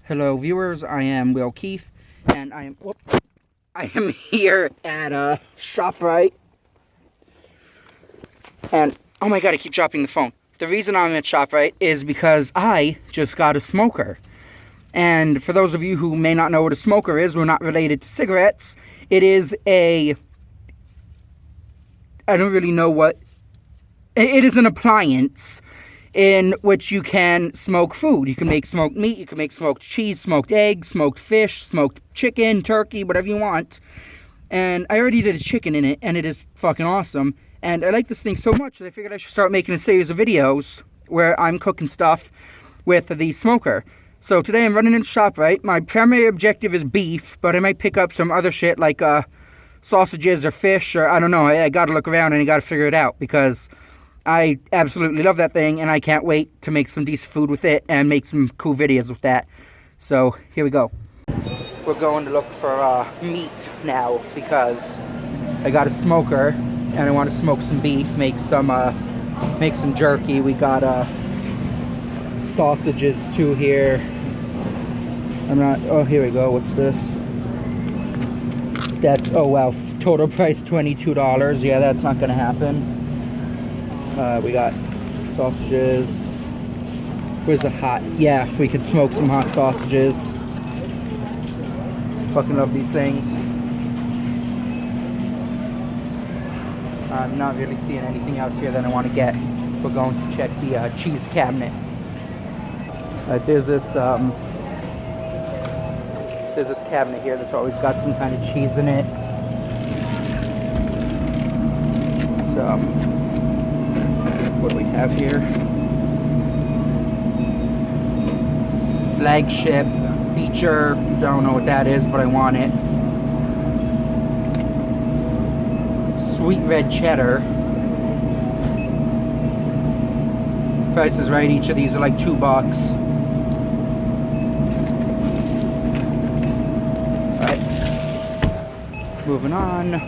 Hello viewers, I am Will Keith, and I am here at ShopRite, and oh my god, I keep dropping the phone. The reason I'm at ShopRite is because I just got a smoker. And for those of you who may not know what a smoker is, we're not related to cigarettes. It is I don't really know what, it is an appliance in which you can smoke food. You can make smoked meat, you can make smoked cheese, smoked eggs, smoked fish, smoked chicken, turkey, whatever you want. And I already did a chicken in it, and it is fucking awesome. And I like this thing so much that I figured I should start making a series of videos where I'm cooking stuff with the smoker. So today I'm running into ShopRite. My primary objective is beef, but I might pick up some other shit like sausages or fish, or I don't know. I gotta look around and I gotta figure it out, because I absolutely love that thing, and I can't wait to make some decent food with it and make some cool videos with that. So, here we go. We're going to look for meat now, because I got a smoker, and I want to smoke some beef, make some jerky. We got sausages too here. Oh, here we go. What's this? Oh wow, total price $22. Yeah, that's not gonna happen. We got sausages. Where's the hot? Yeah, we could smoke some hot sausages. Fucking love these things. I'm not really seeing anything else here that I want to get. We're going to check the cheese cabinet. There's this cabinet here that's always got some kind of cheese in it. It's what do we have here? Flagship Beecher. Don't know what that is, but I want it. Sweet red cheddar. Price is right. Each of these are like $2. Alright. Moving on.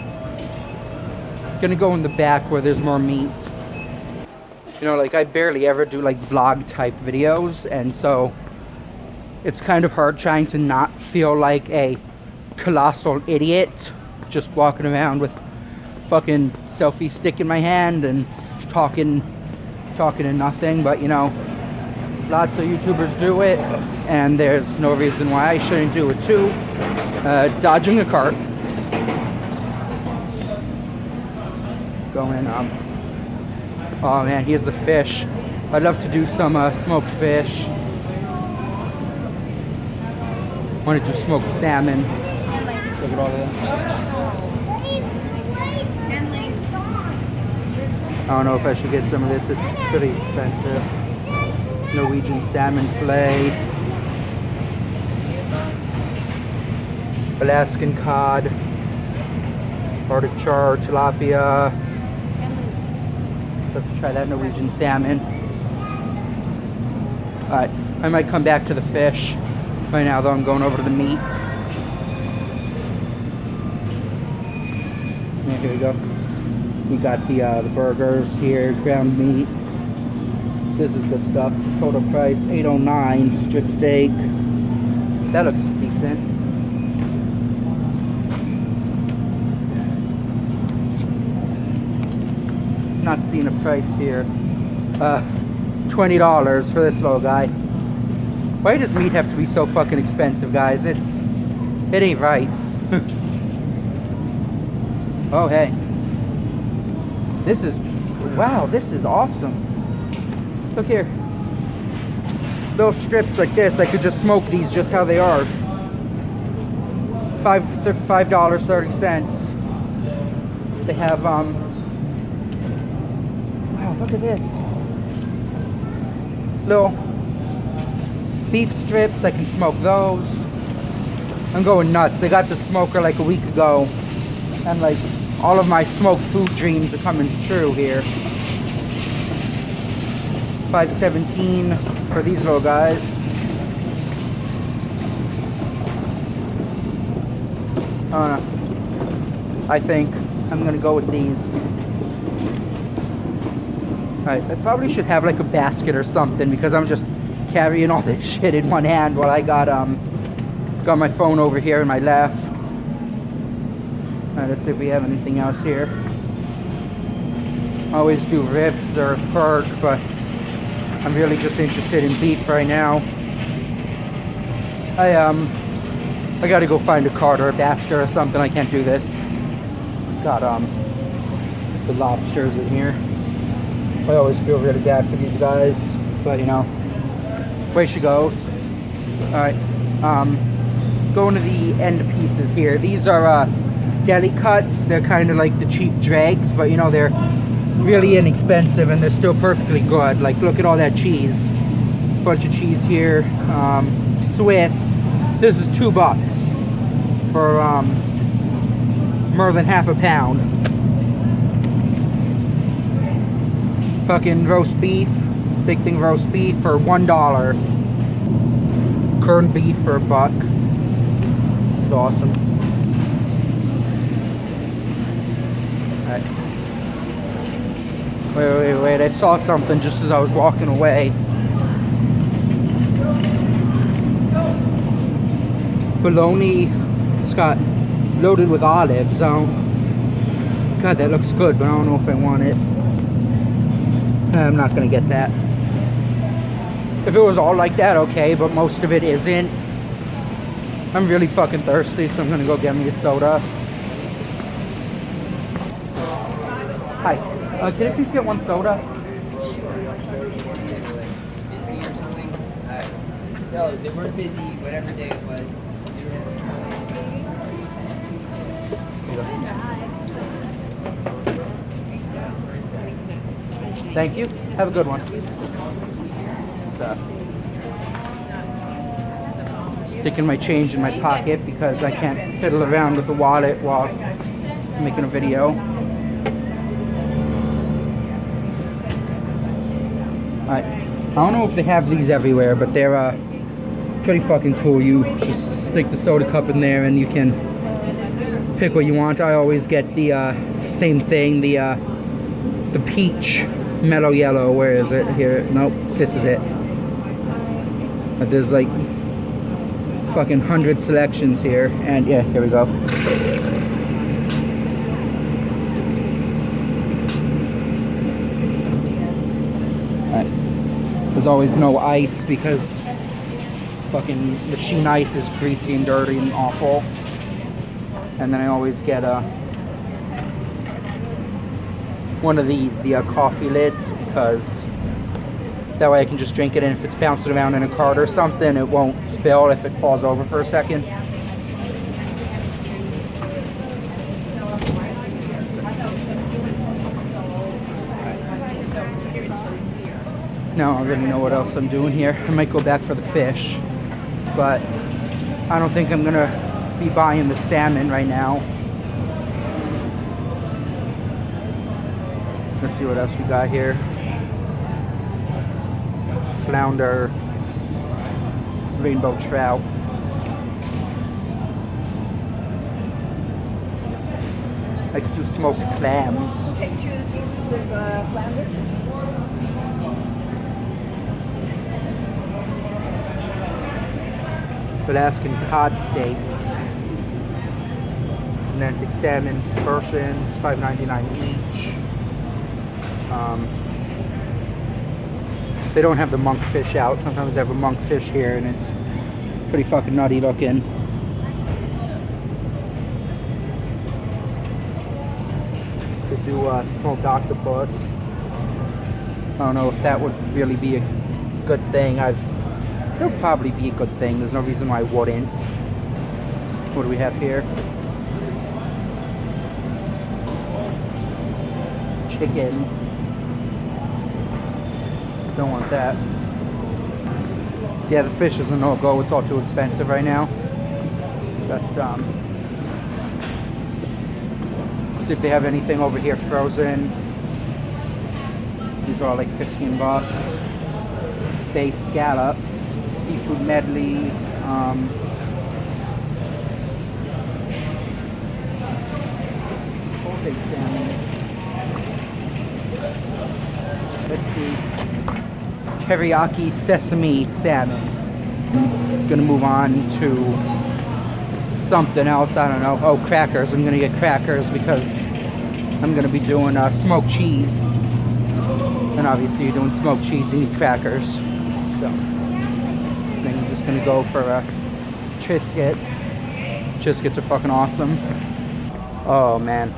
Gonna go in the back where there's more meat. You know, like, I barely ever do like vlog type videos, and so it's kind of hard trying to not feel like a colossal idiot just walking around with fucking selfie stick in my hand and talking to nothing. But you know, lots of YouTubers do it, and there's no reason why I shouldn't do it too. Dodging a cart. Going oh man, here's the fish. I'd love to do some smoked fish. Want to do smoked salmon. Look at all of that. I don't know if I should get some of this. It's pretty expensive. Norwegian salmon fillet. Alaskan cod. Arctic char, tilapia. Let's try that Norwegian salmon. Alright, I might come back to the fish. Right now though, I'm going over to the meat. Yeah, here we go. We got the burgers here, ground meat. This is good stuff. Total price $8.09. Strip steak. That looks decent. Not seeing a price here. $20 for this little guy. Why does meat have to be so fucking expensive, guys? It ain't right. Oh hey, wow, this is awesome. Look here, little strips like this. I could just smoke these just how they are. $5.30. They have look at this. Little beef strips, I can smoke those. I'm going nuts. I got the smoker like a week ago, and like all of my smoked food dreams are coming true here. $5.17 for these little guys. I think I'm gonna go with these. Alright, I probably should have like a basket or something, because I'm just carrying all this shit in one hand while I got my phone over here in my left. Alright, let's see if we have anything else here. I always do ribs or pork, but I'm really just interested in beef right now. I gotta go find a cart or a basket or something. I can't do this. Got the lobsters in here. I always feel really bad for these guys, but you know, way she goes. Alright, going to the end pieces here. These are deli cuts. They're kind of like the cheap dregs, but you know, they're really inexpensive and they're still perfectly good. Like, look at all that cheese. Bunch of cheese here. Swiss. This is $2 for more than half a pound. Fucking roast beef. Big thing of roast beef for $1. Corned beef for $1. It's awesome. Alright. Wait. I saw something just as I was walking away. Bologna. It's got loaded with olives. God, that looks good, but I don't know if I want it. I'm not gonna get that. If it was all like that, okay, but most of it isn't. I'm really fucking thirsty, so I'm gonna go get me a soda. Hi, can I please get one soda? Busy or something? No, they were busy, whatever day it was. Thank you. Have a good one. Stuff. Sticking my change in my pocket because I can't fiddle around with the wallet while making a video. I don't know if they have these everywhere, but they're pretty fucking cool. You just stick the soda cup in there and you can pick what you want. I always get the same thing, the peach mellow yellow. Where is it? Here. Nope, this is it. But there's like fucking 100 selections here, and yeah, here we go. Alright. There's always no ice because fucking machine ice is greasy and dirty and awful. And then I always get one of these, the coffee lids, because that way I can just drink it, and if it's bouncing around in a cart or something, it won't spill if it falls over for a second. Now I don't really know what else I'm doing here. I might go back for the fish, but I don't think I'm gonna be buying the salmon right now. Let's see what else we got here. Flounder, rainbow trout. I could do smoked clams. Take 2 pieces of flounder. Alaskan cod steaks. Atlantic salmon portions, $5.99 each. They don't have the monkfish out. Sometimes they have a monkfish here, and it's pretty fucking nutty looking. Could do smoked octopus. I don't know if that would really be a good thing. It would probably be a good thing. There's no reason why I wouldn't. What do we have here? Chicken. Don't want that. Yeah, the fish is a no-go. It's all too expensive right now. Just see if they have anything over here frozen. These are all like $15. Bay scallops, seafood medley. Big salmon. Let's see. teriyaki sesame salmon. Gonna move on to something else, I don't know. Oh, crackers. I'm gonna get crackers because I'm gonna be doing smoked cheese. And obviously you're doing smoked cheese, you need crackers. So then I'm just gonna go for Triscuits. Triscuits are fucking awesome. Oh man.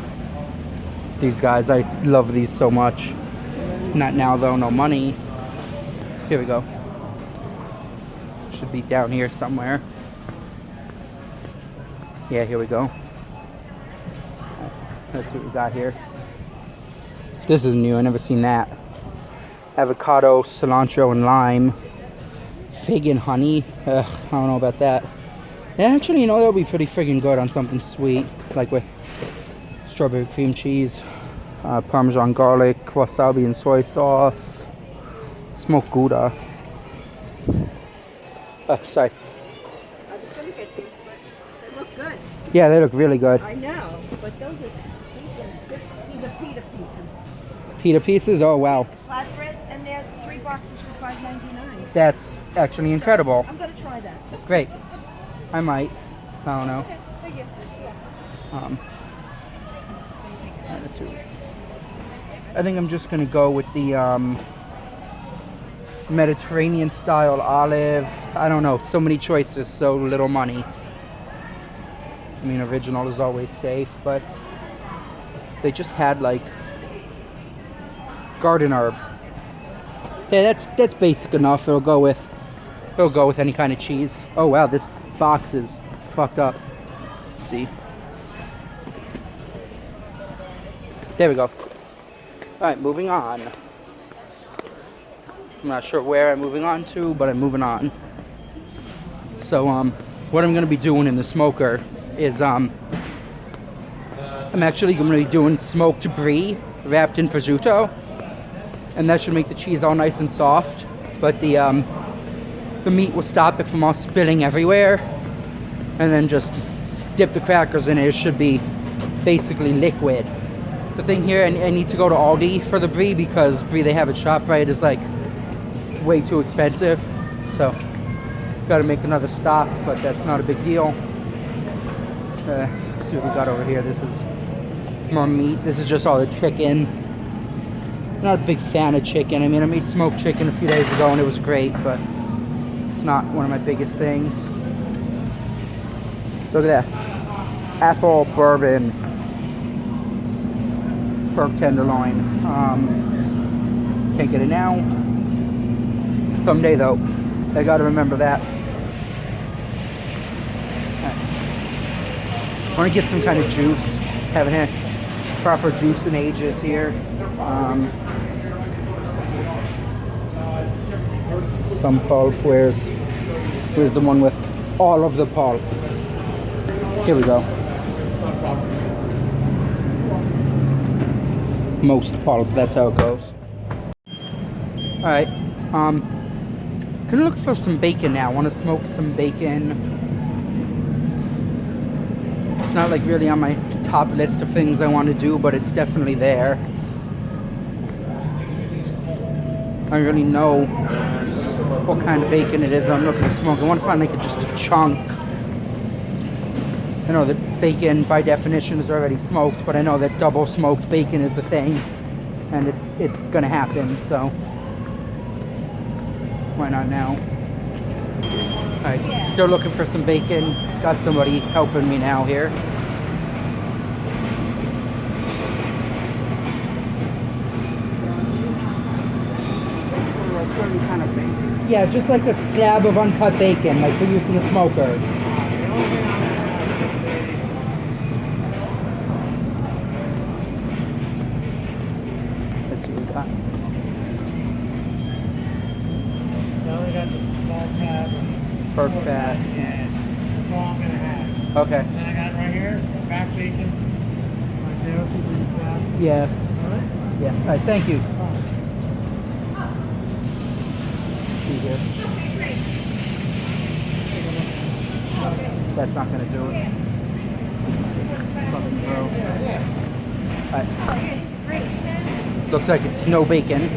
These guys, I love these so much. Not now though, no money. Here we go. Should be down here somewhere. Yeah, here we go. That's what we got here. This is new, I never seen that. Avocado, cilantro, and lime. Fig and honey. Ugh, I don't know about that. Yeah, actually, you know, that would be pretty friggin' good on something sweet, like with strawberry cream cheese, Parmesan garlic, wasabi and soy sauce, smoked Gouda. Sorry. I was going to get these, but they look good. Yeah, they look really good. I know, but these are pita pieces. Pita pieces? Oh, wow. Flatbreads, and they're 3 boxes for $5.99. That's actually incredible. I'm going to try that. Great. I might. I don't know. Okay, thank you. Let's see. I think I'm just going to go with the Mediterranean style olive. I don't know. So many choices, so little money. I mean, original is always safe, but they just had like garden herb. Yeah, that's basic enough. It'll go with any kind of cheese. Oh wow, this box is fucked up. Let's see. There we go. All right, moving on. I'm not sure where I'm moving on to, but I'm moving on. So what I'm gonna be doing in the smoker is I'm actually gonna be doing smoked Brie wrapped in prosciutto, and that should make the cheese all nice and soft. But the meat will stop it from all spilling everywhere, and then just dip the crackers in it. It should be basically liquid. The thing here, I need to go to Aldi for the Brie because Brie they have at ShopRite is like way too expensive. So gotta make another stop, but that's not a big deal. Let's see what we got over here. This is more meat. This is just all the chicken. Not a big fan of chicken. I mean, I made smoked chicken a few days ago and it was great, but it's not one of my biggest things. Look at that. Apple bourbon pork tenderloin. Can't get it now. Someday though. I gotta remember that. I want to get some kind of juice. Haven't had proper juice in ages here. Some pulp. Where's the one with all of the pulp? Here we go. Most pulp. That's how it goes. All right. Gonna look for some bacon now. I want to smoke some bacon. It's not like really on my top list of things I want to do, but it's definitely there. I don't really know what kind of bacon it is I'm looking to smoke. I want to find like just a chunk. I know that bacon by definition is already smoked, but I know that double smoked bacon is a thing, and it's gonna happen, so why not now? Alright, still looking for some bacon. Got somebody helping me now here. A certain kind of bacon. Yeah, just like a slab of uncut bacon, like for use in the smoker. Let's see what we got. Now we got the small tab. Pork fat. And long and a half. Okay. And then I got right here, back bacon. Right there, if you bring that. Yeah. Alright? Yeah. Alright, thank you. See here. That's not gonna do it. Fucking gross. Alright. Looks like it's no bacon.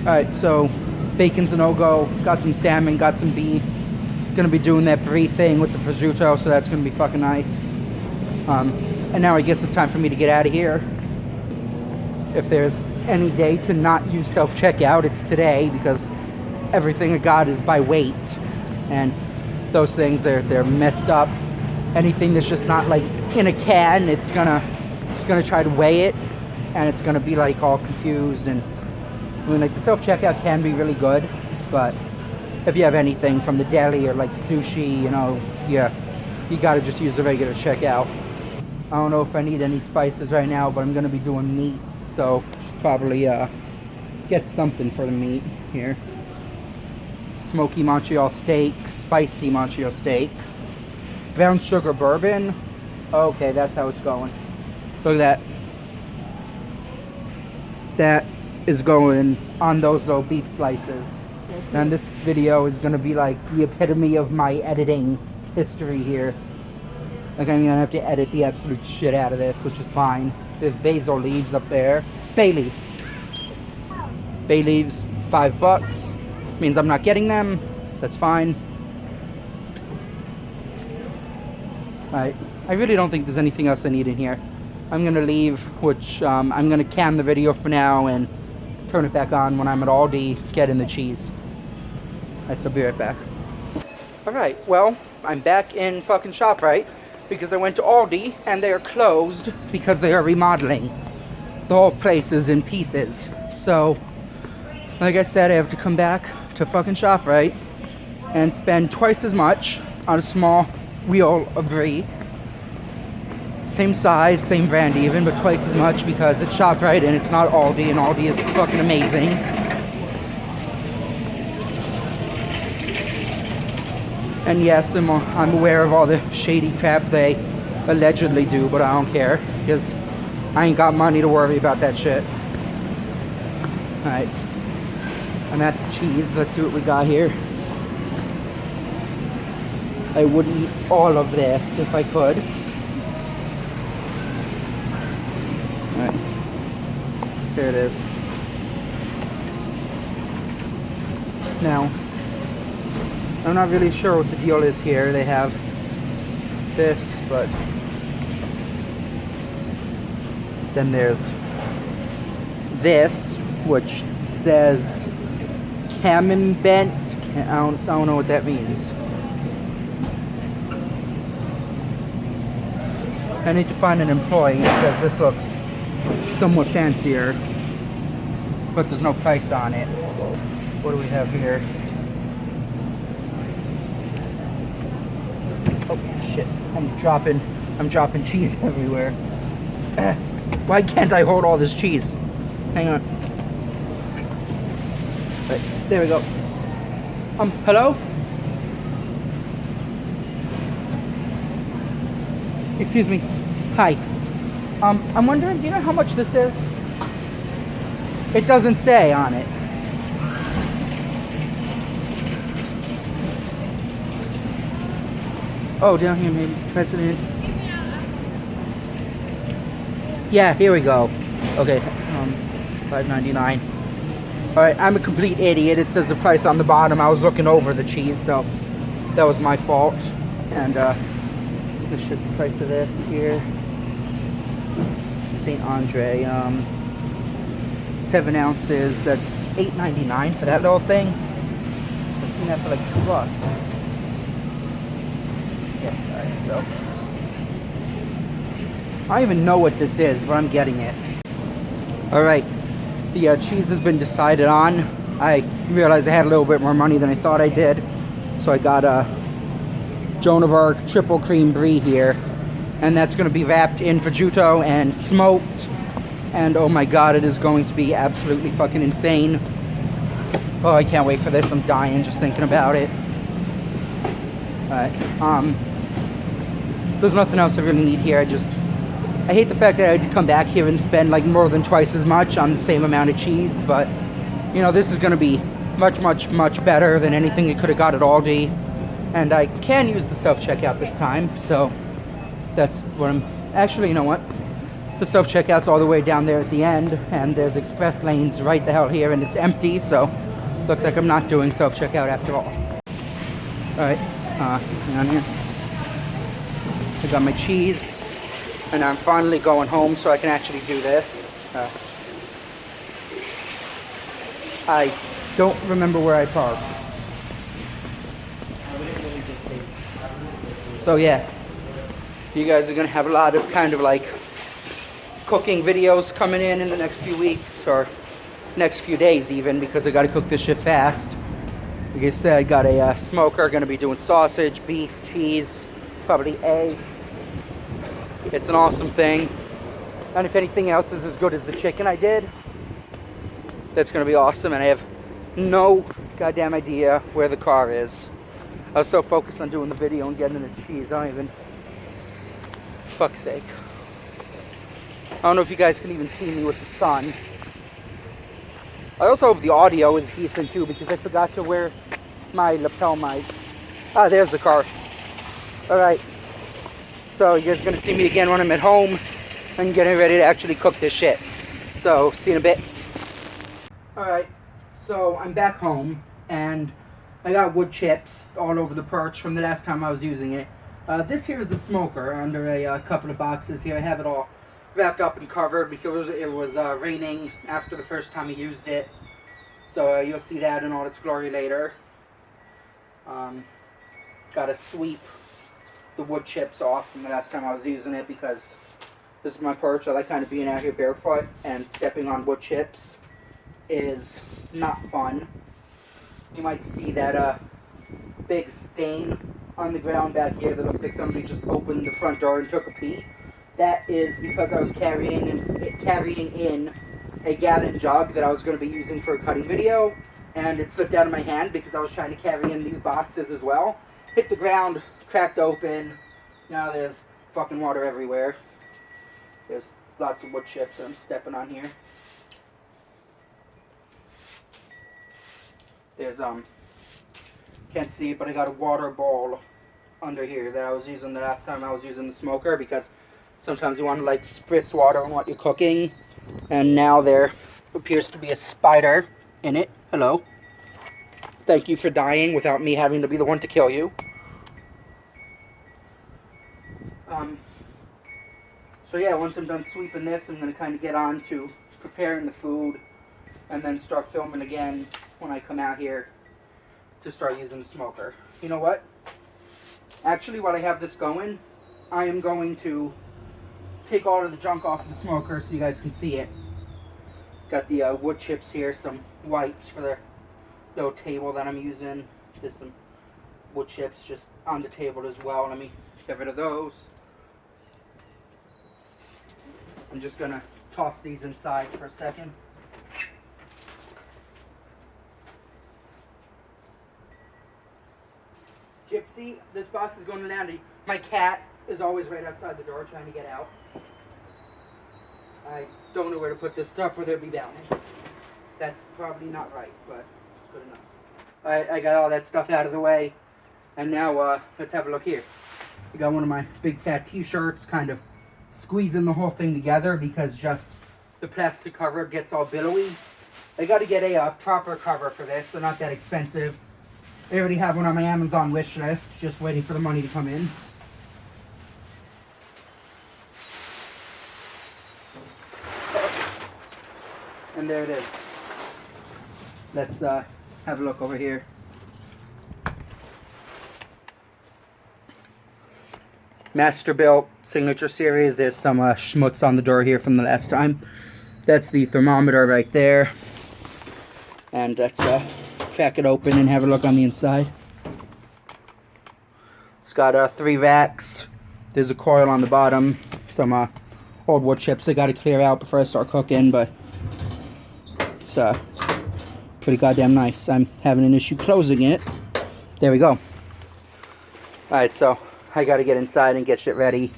Alright, so Bacon's a no-go. Got some salmon, got some beef. Gonna be doing that Brie thing with the prosciutto, so that's gonna be fucking nice. And now I guess it's time for me to get out of here. If there's any day to not use self-checkout, it's today, because everything I got is by weight. And those things, they're messed up. Anything that's just not like in a can, it's gonna try to weigh it, and it's gonna be like all confused. And I mean, like, the self-checkout can be really good, but if you have anything from the deli or like sushi, you know, yeah, you gotta just use the regular checkout. I don't know if I need any spices right now, but I'm gonna be doing meat, so should probably get something for the meat here. Smoky Montreal steak, spicy Montreal steak, brown sugar bourbon. Okay, that's how it's going. Look at that. That is going on those little beef slices. And this video is gonna be like the epitome of my editing history here. Like, I'm gonna have to edit the absolute shit out of this, which is fine. There's basil leaves up there. Bay leaves. Bay leaves, $5. Means I'm not getting them. That's fine. Alright, I really don't think there's anything else I need in here. I'm gonna leave, which I'm gonna cam the video for now and turn it back on when I'm at Aldi, get in the cheese. Alright, so I'll be right back. Alright, well, I'm back in fucking ShopRite because I went to Aldi and they are closed because they are remodeling. The whole place is in pieces. So, like I said, I have to come back to fucking ShopRite and spend twice as much on a small wheel of Brie. Same size, same brand even, but twice as much because it's ShopRite and it's not Aldi, and Aldi is fucking amazing. And yes, I'm aware of all the shady crap they allegedly do, but I don't care, because I ain't got money to worry about that shit. Alright. I'm at the cheese. Let's see what we got here. I would eat all of this if I could. Alright. There it is. Now, I'm not really sure what the deal is here. They have this, but then there's this, which says camembert. I don't know what that means. I need to find an employee because this looks somewhat fancier, but there's no price on it. What do we have here? Oh shit! I'm dropping cheese everywhere. Why can't I hold all this cheese? Hang on. Right, there we go. Hello? Excuse me. Hi. I'm wondering, do you know how much this is? It doesn't say on it. Oh, down here maybe. President. Yeah, here we go. Okay, $5.99. Alright, I'm a complete idiot. It says the price on the bottom. I was looking over the cheese, so that was my fault. And, this should the price of this here. St. Andre, 7 ounces. That's $8.99 for that little thing. I've seen that for like $2. Yeah, alright, so. I don't even know what this is, but I'm getting it. Alright, the cheese has been decided on. I realized I had a little bit more money than I thought I did. So I got a Joan of Arc triple cream Brie here. And that's going to be wrapped in prosciutto and smoked. And oh my god, it is going to be absolutely fucking insane. Oh, I can't wait for this. I'm dying just thinking about it. Alright, there's nothing else I really need here. I hate the fact that I had to come back here and spend like more than twice as much on the same amount of cheese, but you know, this is going to be much, much, much better than anything I could have got at Aldi. And I can use the self-checkout this time, so that's what I'm... Actually, you know what? The self-checkout's all the way down there at the end, and there's express lanes right the hell here, and it's empty, so Looks like I'm not doing self-checkout after all. Alright, hang on here. I got my cheese, and I'm finally going home so I can actually do this. I don't remember where I parked. So yeah, you guys are gonna have a lot of kind of like cooking videos coming in the next few weeks, or next few days even, because I gotta cook this shit fast. Like I said, I got a smoker, gonna be doing sausage, beef, cheese, probably eggs. It's an awesome thing. And if anything else is as good as the chicken I did, that's gonna be awesome. And I have no goddamn idea where the car is. I was so focused on doing the video and getting the cheese, I don't even, fuck's sake. I don't know if you guys can even see me with the sun. I also hope the audio is decent too, because I forgot to wear my lapel mic. Ah, there's the car. Alright. So you guys are gonna see me again when I'm at home and getting ready to actually cook this shit. So, see you in a bit. Alright, so I'm back home and I got wood chips all over the perch from the last time I was using it. This here is the smoker under a couple of boxes here. I have it all wrapped up and covered because it was raining after the first time I used it. So you'll see that in all its glory later. Gotta sweep the wood chips off from the last time I was using it because this is my perch. I like kind of being out here barefoot, and stepping on wood chips is not fun. You might see that big stain on the ground back here that looks like somebody just opened the front door and took a pee. That is because I was carrying in a gallon jug that I was going to be using for a cutting video, and it slipped out of my hand because I was trying to carry in these boxes as well. Hit the ground, cracked open. Now there's fucking water everywhere. There's lots of wood chips that I'm stepping on here. There's can't see it, but I got a water bowl under here that I was using the last time I was using the smoker, because sometimes you want to like spritz water on what you're cooking, and now there appears to be a spider in it. Hello. Thank you for dying without me having to be the one to kill you. So yeah, once I'm done sweeping this, I'm going to kind of get on to preparing the food and then start filming again when I come out here to start using the smoker. You know what? Actually, while I have this going, I am going to take all of the junk off of the smoker so you guys can see it. Got the wood chips here, some wipes for the little table that I'm using. There's some wood chips just on the table as well. Let me get rid of those. I'm just gonna toss these inside for a second. Gypsy, this box is going to Landy. My cat is always right outside the door trying to get out. I don't know where to put this stuff where there'll be balance. That's probably not right, but it's good enough. Alright, I got all that stuff out of the way. And now, let's have a look here. I got one of my big fat t-shirts, kind of squeezing the whole thing together because just the plastic cover gets all billowy. I got to get a proper cover for this. They're not that expensive. I already have one on my Amazon wish list, just waiting for the money to come in. And there it is. Let's have a look over here. Masterbuilt Signature Series. There's some schmutz on the door here from the last time. That's the thermometer right there. And let's crack it open and have a look on the inside. It's got 3 racks. There's a coil on the bottom. Some old wood chips I got to clear out before I start cooking, but it's pretty goddamn nice. I'm having an issue closing it. There we go. Alright, so I got to get inside and get shit ready,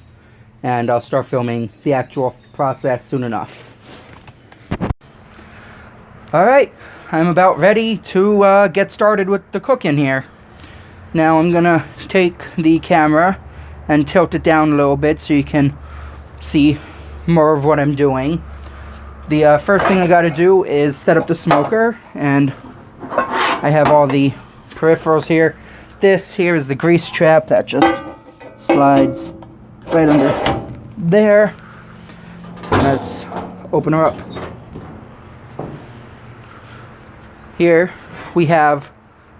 and I'll start filming the actual process soon enough. Alright, I'm about ready to get started with the cooking here. Now I'm gonna take the camera and tilt it down a little bit so you can see more of what I'm doing. The first thing I gotta do is set up the smoker, and I have all the peripherals here. This here is the grease trap that just slides right under there. Let's open her up. Here we have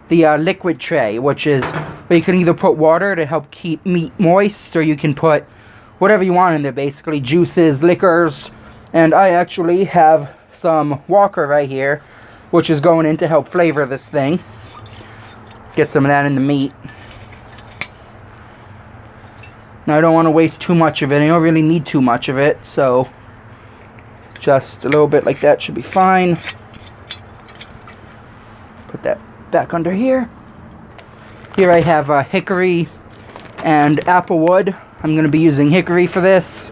the liquid tray, which is where you can either put water to help keep meat moist, or you can put whatever you want in there, basically juices, liquors. And I actually have some Walker right here, which is going in to help flavor this thing. Get some of that in the meat. Now I don't want to waste too much of it. I don't really need too much of it, so just a little bit like that should be fine. Put that back under here. Here I have hickory and applewood. I'm going to be using hickory for this.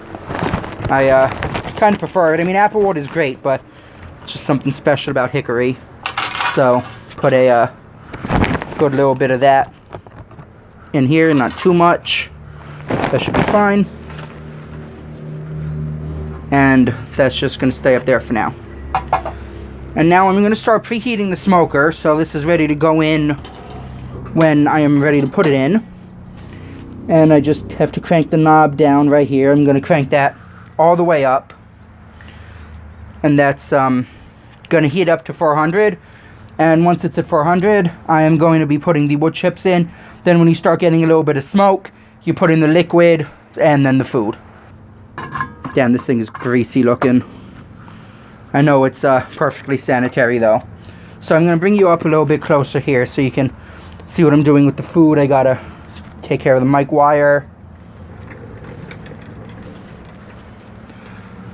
I kind of prefer it. I mean, applewood is great, but it's just something special about hickory. So put a good little bit of that in here, not too much. That should be fine. And that's just going to stay up there for now. And now I'm going to start preheating the smoker, so this is ready to go in when I am ready to put it in. And I just have to crank the knob down right here. I'm going to crank that all the way up. And that's going to heat up to 400. And once it's at 400, I am going to be putting the wood chips in. Then when you start getting a little bit of smoke, you put in the liquid and then the food. Damn, this thing is greasy looking. I know it's perfectly sanitary though. So I'm going to bring you up a little bit closer here so you can see what I'm doing with the food. I got to take care of the mic wire.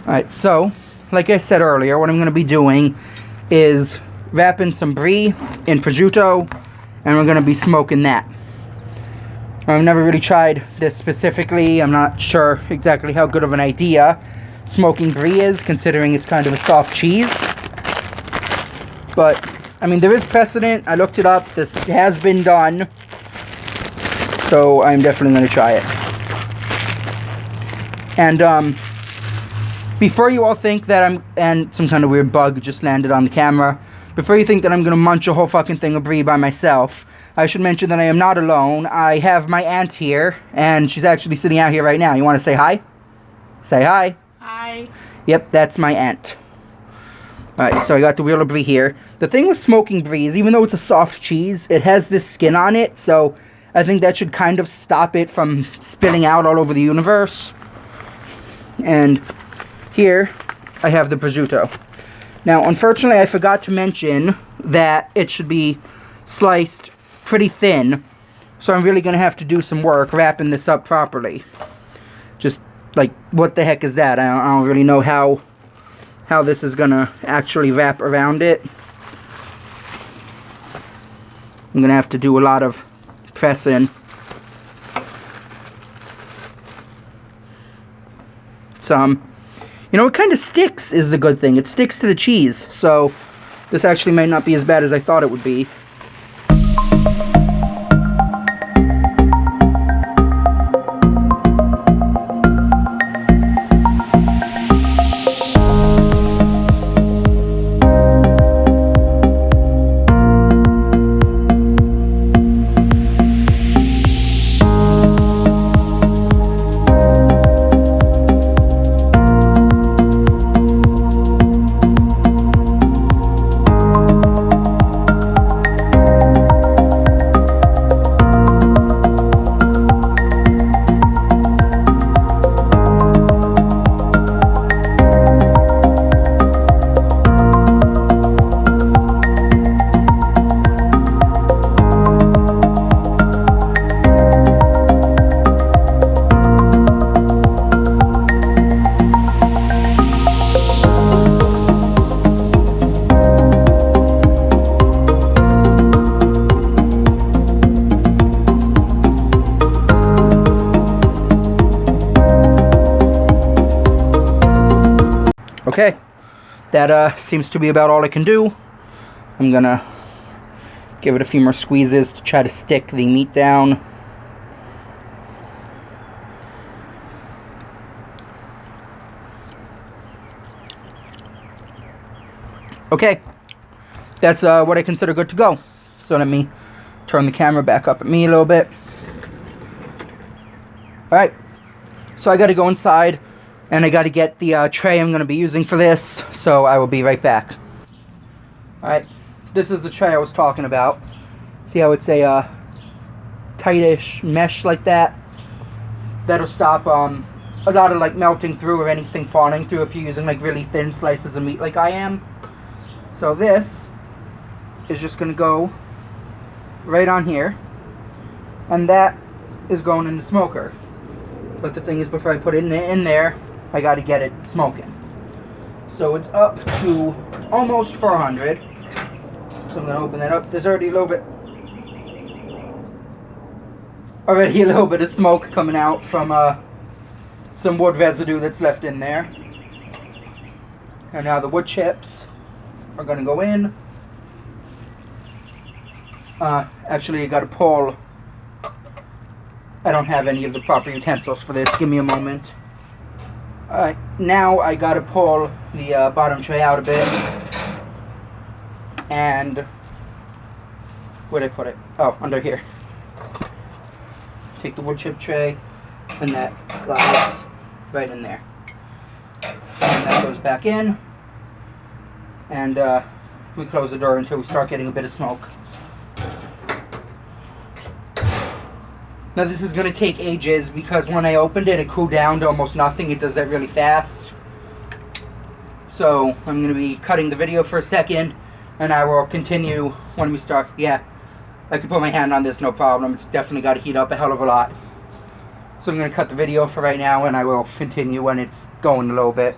Alright, so like I said earlier, what I'm going to be doing is wrapping some Brie in prosciutto, and we're going to be smoking that. I've never really tried this specifically. I'm not sure exactly how good of an idea smoking Brie is, considering it's kind of a soft cheese. But, I mean, there is precedent. I looked it up. This has been done. So, I'm definitely going to try it. And, before you all think that and some kind of weird bug just landed on the camera. Before you think that I'm going to munch a whole fucking thing of Brie by myself, I should mention that I am not alone. I have my aunt here, and she's actually sitting out here right now. You want to say hi? Say hi. Hi. Yep, that's my aunt. Alright, so I got the wheel of Brie here. The thing with smoking Brie is, even though it's a soft cheese, it has this skin on it, so I think that should kind of stop it from spilling out all over the universe. And here, I have the prosciutto. Now, unfortunately, I forgot to mention that it should be sliced pretty thin, so I'm really going to have to do some work wrapping this up properly. Just, like, what the heck is that? I don't really know how this is going to actually wrap around it. I'm going to have to do a lot of pressing. You know, it kind of sticks is the good thing. It sticks to the cheese, so this actually may not be as bad as I thought it would be. Okay, that seems to be about all I can do. I'm gonna give it a few more squeezes to try to stick the meat down. Okay, that's what I consider good to go. So let me turn the camera back up at me a little bit. Alright, so I gotta go inside and I gotta get the tray I'm gonna be using for this, so I will be right back. Alright, this is the tray I was talking about. See how it's a tightish mesh like that? That'll stop a lot of like melting through or anything falling through if you're using like really thin slices of meat like I am. So this is just gonna go right on here, and that is going in the smoker. But the thing is, before I put it in there, I gotta get it smoking. So it's up to almost 400. So I'm gonna open that up. There's already a little bit of smoke coming out from some wood residue that's left in there. And now the wood chips are gonna go in. Actually, I gotta pull. I don't have any of the proper utensils for this. Give me a moment. Alright, now I gotta pull the bottom tray out a bit. And where'd I put it? Oh, under here. Take the wood chip tray, and that slides right in there. And that goes back in. And we close the door until we start getting a bit of smoke. Now this is going to take ages because when I opened it, it cooled down to almost nothing. It does that really fast. So I'm going to be cutting the video for a second, and I will continue when we start. Yeah, I can put my hand on this, no problem. It's definitely got to heat up a hell of a lot. So I'm going to cut the video for right now, and I will continue when it's going a little bit.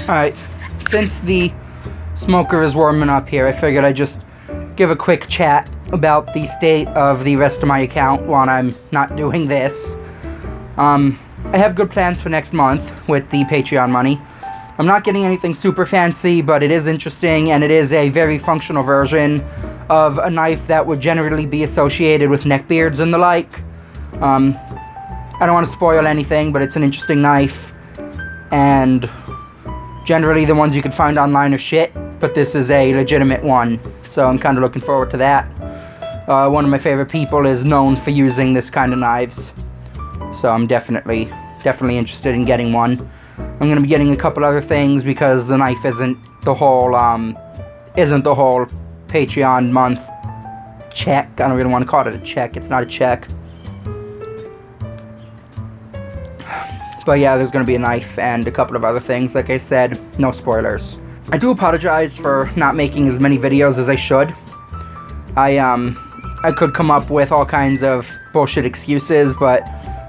Alright, since the smoker is warming up here, I figured I'd just give a quick chat about the state of the rest of my account while I'm not doing this. I have good plans for next month with the Patreon money. I'm not getting anything super fancy, but it is interesting, and it is a very functional version of a knife that would generally be associated with neckbeards and the like. I don't want to spoil anything, but it's an interesting knife, and generally the ones you can find online are shit, but this is a legitimate one, so I'm kind of looking forward to that. One of my favorite people is known for using this kind of knives, so I'm definitely interested in getting one. I'm going to be getting a couple other things because the knife isn't the whole Patreon month check. I don't really want to call it a check. It's not a check. But yeah, there's going to be a knife and a couple of other things. Like I said, no spoilers. I do apologize for not making as many videos as I should. I could come up with all kinds of bullshit excuses, but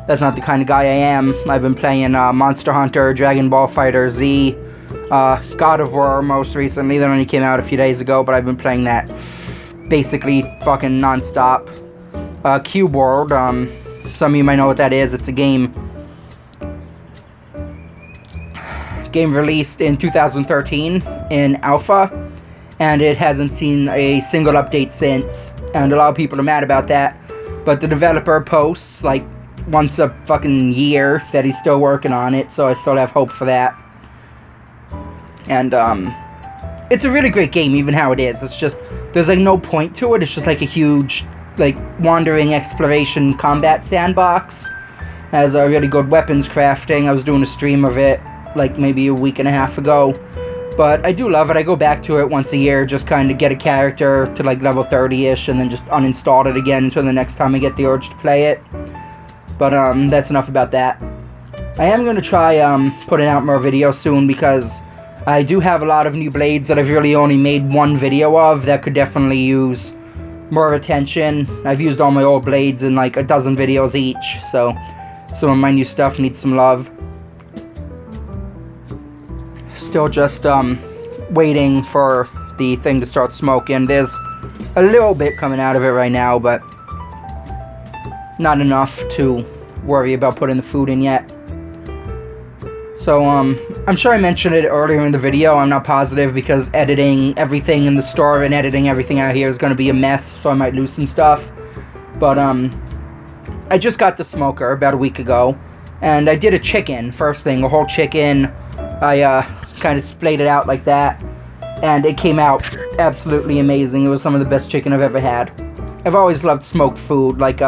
that's not the kind of guy I am. I've been playing Monster Hunter, Dragon Ball FighterZ, God of War most recently. That only came out a few days ago, but I've been playing that basically fucking non-stop. Cube World, some of you might know what that is. It's a game released in 2013 in alpha, and it hasn't seen a single update since, and a lot of people are mad about that, but the developer posts like once a fucking year that he's still working on it, so I still have hope for that. And it's a really great game, even how it is. It's just, there's like no point to it. It's just like a huge like wandering exploration combat sandbox. Has a really good weapons crafting. I was doing a stream of it like maybe a week and a half ago, but I do love it. I go back to it once a year, just kind of get a character to like level 30ish and then just uninstall it again until the next time I get the urge to play it. But that's enough about that. I am going to try putting out more videos soon because I do have a lot of new blades that I've really only made one video of that could definitely use more attention. I've used all my old blades in like a dozen videos each, so some of my new stuff needs some love. Still just waiting for the thing to start smoking. There's a little bit coming out of it right now, but not enough to worry about putting the food in yet. So I'm sure I mentioned it earlier in the video. I'm not positive because editing everything in the store and editing everything out here is going to be a mess, so I might lose some stuff. But I just got the smoker about a week ago, and I did a chicken first thing, a whole chicken. I kind of splayed it out like that, and it came out absolutely amazing. It was some of the best chicken I've ever had. I've always loved smoked food, like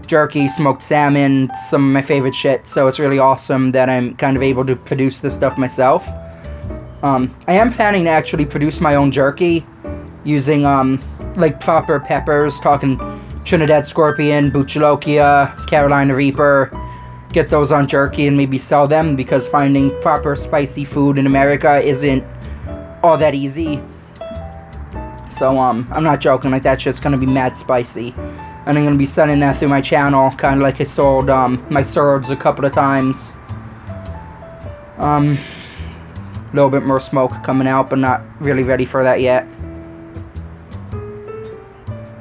jerky, smoked salmon, some of my favorite shit, so it's really awesome that I'm kind of able to produce this stuff myself. I am planning to actually produce my own jerky using like proper peppers, talking Trinidad Scorpion, Buchalokia, Carolina Reaper, get those on jerky and maybe sell them, because finding proper spicy food in America isn't all that easy. So I'm not joking, like that shit's gonna be mad spicy. And I'm gonna be sending that through my channel, kinda like I sold my swords a couple of times. A little bit more smoke coming out, but not really ready for that yet.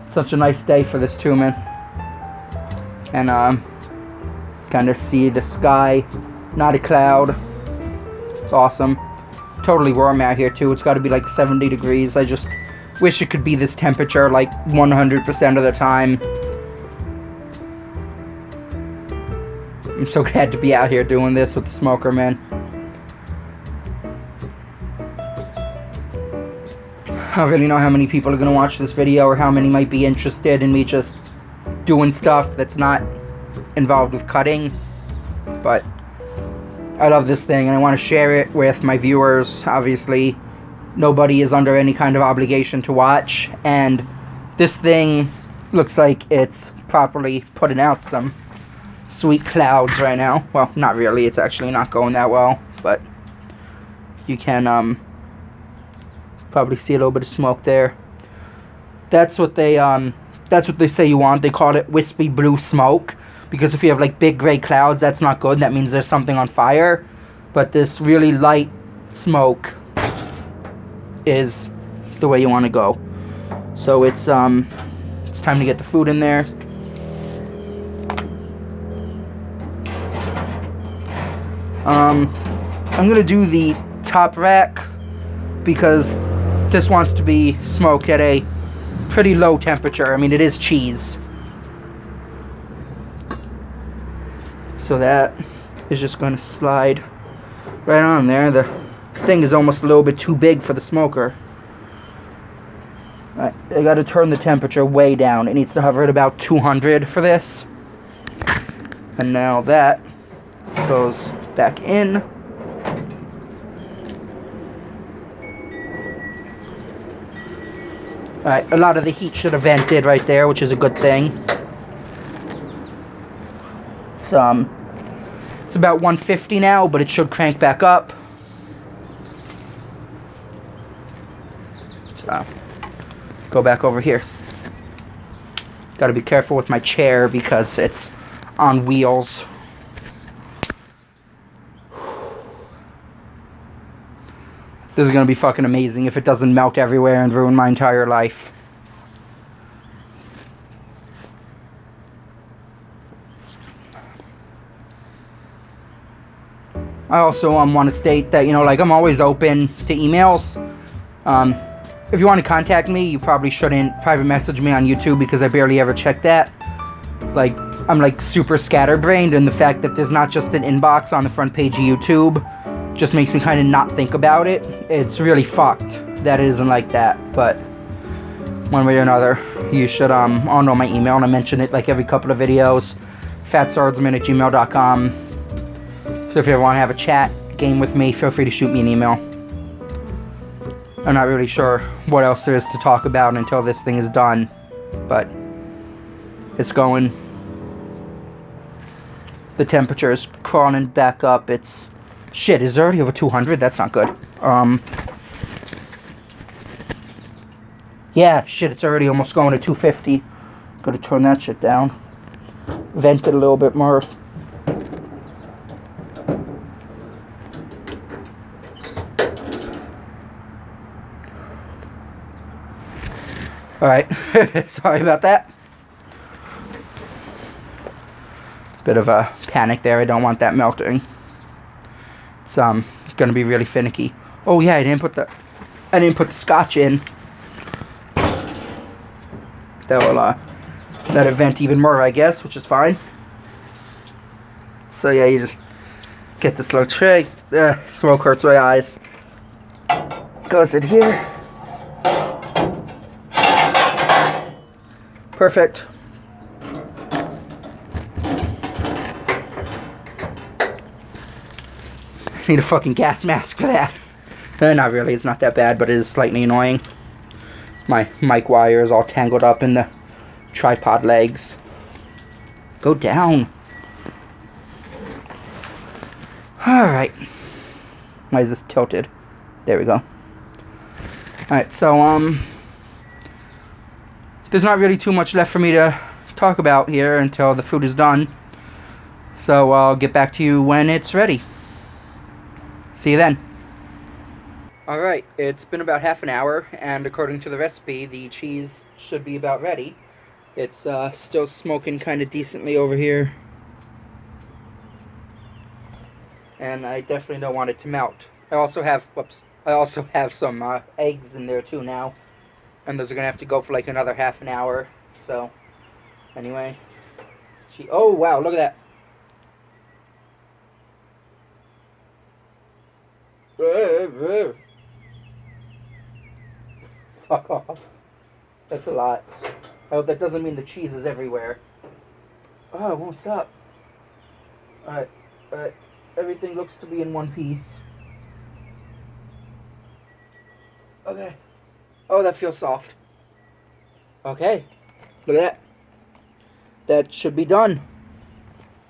Such a nice day for this too, man. And kind of see the sky, not a cloud. It's awesome. Totally warm out here too. It's got to be like 70 degrees. I just wish it could be this temperature like 100% of the time. I'm so glad to be out here doing this with the smoker, man. I don't really know how many people are going to watch this video, or how many might be interested in me just doing stuff that's not involved with cutting. But I love this thing and I want to share it with my viewers. Obviously, nobody is under any kind of obligation to watch, and this thing looks like it's properly putting out some sweet clouds right now. Well, not really, it's actually not going that well, but you can probably see a little bit of smoke there. That's what they say you want. They call it wispy blue smoke, because if you have like big gray clouds, that's not good. That means there's something on fire. But this really light smoke is the way you want to go. So it's time to get the food in there. I'm gonna do the top rack because this wants to be smoked at a pretty low temperature. I mean, it is cheese. So that is just going to slide right on there. The thing is almost a little bit too big for the smoker. Alright, I got to turn the temperature way down. It needs to hover at about 200 for this. And now that goes back in. Alright, a lot of the heat should have vented right there, which is a good thing. It's about 150 now, but it should crank back up. So, go back over here. Gotta be careful with my chair because it's on wheels. This is gonna be fucking amazing if it doesn't melt everywhere and ruin my entire life. I also want to state that, you know, like, I'm always open to emails. If you want to contact me, you probably shouldn't private message me on YouTube because I barely ever check that. Like, I'm like super scatterbrained, and the fact that there's not just an inbox on the front page of YouTube just makes me kind of not think about it. It's really fucked that it isn't like that, but one way or another, you should all know my email, and I mention it like every couple of videos. fatswordsman@gmail.com. So if you ever want to have a chat game with me, feel free to shoot me an email. I'm not really sure what else there is to talk about until this thing is done, but it's going. The temperature is crawling back up. It's shit. Is it already over 200? That's not good. Yeah, shit. It's already almost going to 250. Gotta turn that shit down. Vent it a little bit more. Alright, sorry about that. Bit of a panic there, I don't want that melting. It's gonna be really finicky. Oh yeah, I didn't put the scotch in. That will let it vent even more, I guess, which is fine. So yeah, you just get this little tray. Smoke hurts my eyes. Goes it here. Perfect. Need a fucking gas mask for that. Not really, it's not that bad, but it is slightly annoying. My mic wire is all tangled up in the tripod legs. Go down. Alright. Why is this tilted? There we go. Alright, so, there's not really too much left for me to talk about here until the food is done. So I'll get back to you when it's ready. See you then. Alright, it's been about half an hour, and according to the recipe, the cheese should be about ready. It's still smoking kind of decently over here. And I definitely don't want it to melt. I also have some eggs in there too now. And those are going to have to go for like another half an hour. So, anyway. Oh, wow, look at that. Fuck off. That's a lot. I hope that doesn't mean the cheese is everywhere. Oh, it won't stop. Alright, alright. Everything looks to be in one piece. Okay. Oh, that feels soft. Okay. Look at that. That should be done.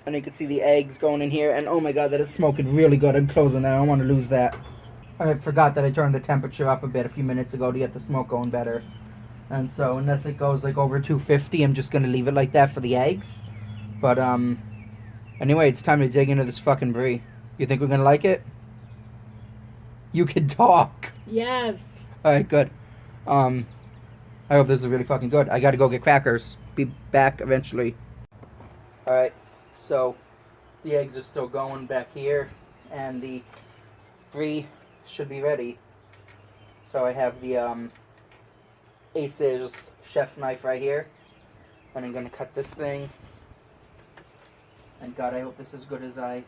And you can see the eggs going in here. And oh my god, that is smoking really good. I'm closing that. I don't want to lose that. I forgot that I turned the temperature up a bit a few minutes ago to get the smoke going better. And so, unless it goes like over 250, I'm just going to leave it like that for the eggs. But, anyway, it's time to dig into this fucking Brie. You think we're going to like it? You can talk. Yes. Alright, good. I hope this is really fucking good. I gotta go get crackers. Be back eventually. Alright, so the eggs are still going back here, and the Brie should be ready. So I have the Ace's chef knife right here, and I'm gonna cut this thing. And God, I hope this is as good as I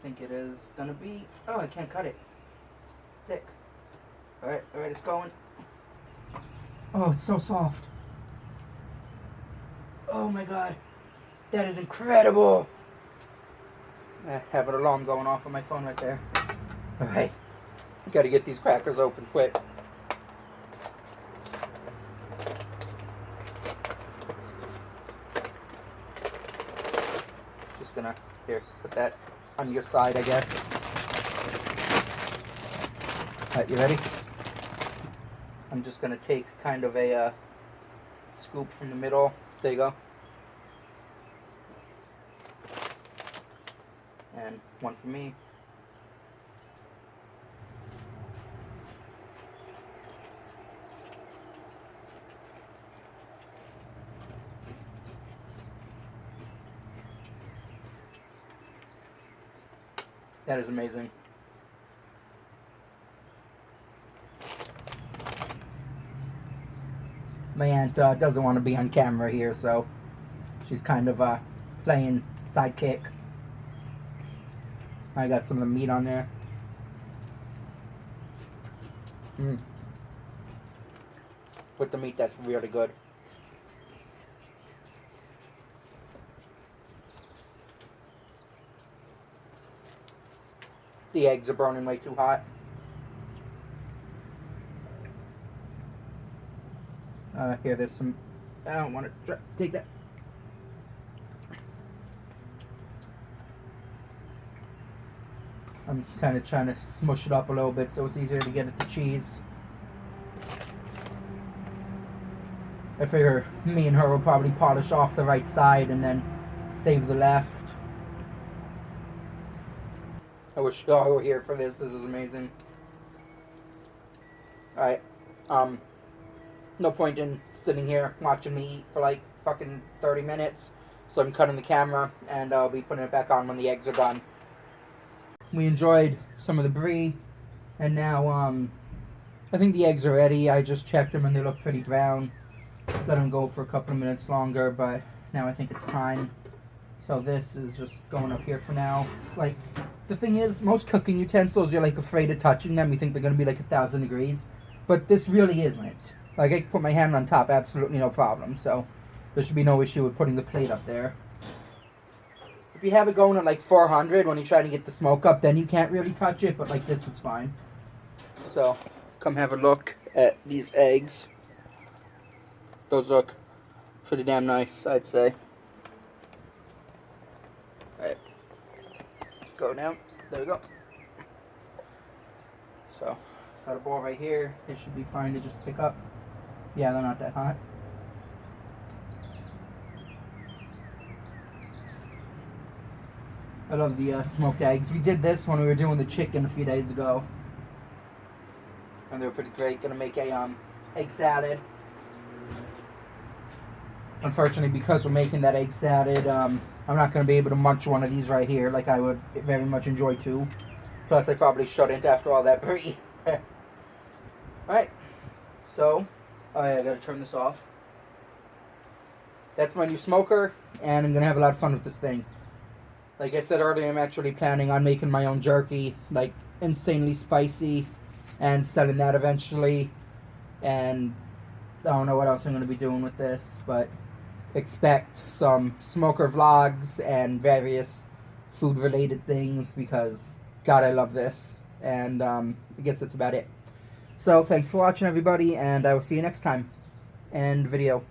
think it is gonna be. Oh, I can't cut it. It's thick. Alright, it's going. Oh, it's so soft. Oh my god. That is incredible. I have an alarm going off on my phone right there. Alright. Gotta get these crackers open quick. Just gonna, here, put that on your side, I guess. Alright, you ready? I'm just going to take kind of a scoop from the middle. There you go. And one for me. That is amazing. My aunt doesn't want to be on camera here, so she's kind of playing sidekick. I got some of the meat on there. With the meat, that's really good. The eggs are burning way too hot. Here, there's some. I don't want to take that. I'm kind of trying to smush it up a little bit so it's easier to get at the cheese. I figure me and her will probably polish off the right side and then save the left. I wish y'all were here for this. This is amazing. Alright. No point in sitting here watching me eat for like fucking 30 minutes. So I'm cutting the camera and I'll be putting it back on when the eggs are done. We enjoyed some of the Brie. And now, I think the eggs are ready. I just checked them and they look pretty brown. Let them go for a couple of minutes longer, but now I think it's time. So this is just going up here for now. Like, the thing is, most cooking utensils, you're like afraid of touching them. You think they're going to be like 1,000 degrees. But this really isn't. Like, I can put my hand on top, absolutely no problem. So, there should be no issue with putting the plate up there. If you have it going at like 400 when you try to get the smoke up, then you can't really touch it. But like this, it's fine. So, come have a look at these eggs. Those look pretty damn nice, I'd say. Alright. Go down. There we go. So, got a bowl right here. It should be fine to just pick up. Yeah, they're not that hot. I love the smoked eggs. We did this when we were doing the chicken a few days ago. And they were pretty great. Gonna make a egg salad. Unfortunately, because we're making that egg salad, I'm not gonna be able to munch one of these right here like I would very much enjoy to. Plus, I probably shouldn't after all that Brie. Alright. So, I gotta turn this off. That's my new smoker, and I'm gonna have a lot of fun with this thing. Like I said earlier, I'm actually planning on making my own jerky, like insanely spicy, and selling that eventually. And I don't know what else I'm going to be doing with this, but expect some smoker vlogs and various food related things because, God, I love this. And I guess that's about it. So thanks for watching, everybody, and I will see you next time. End video.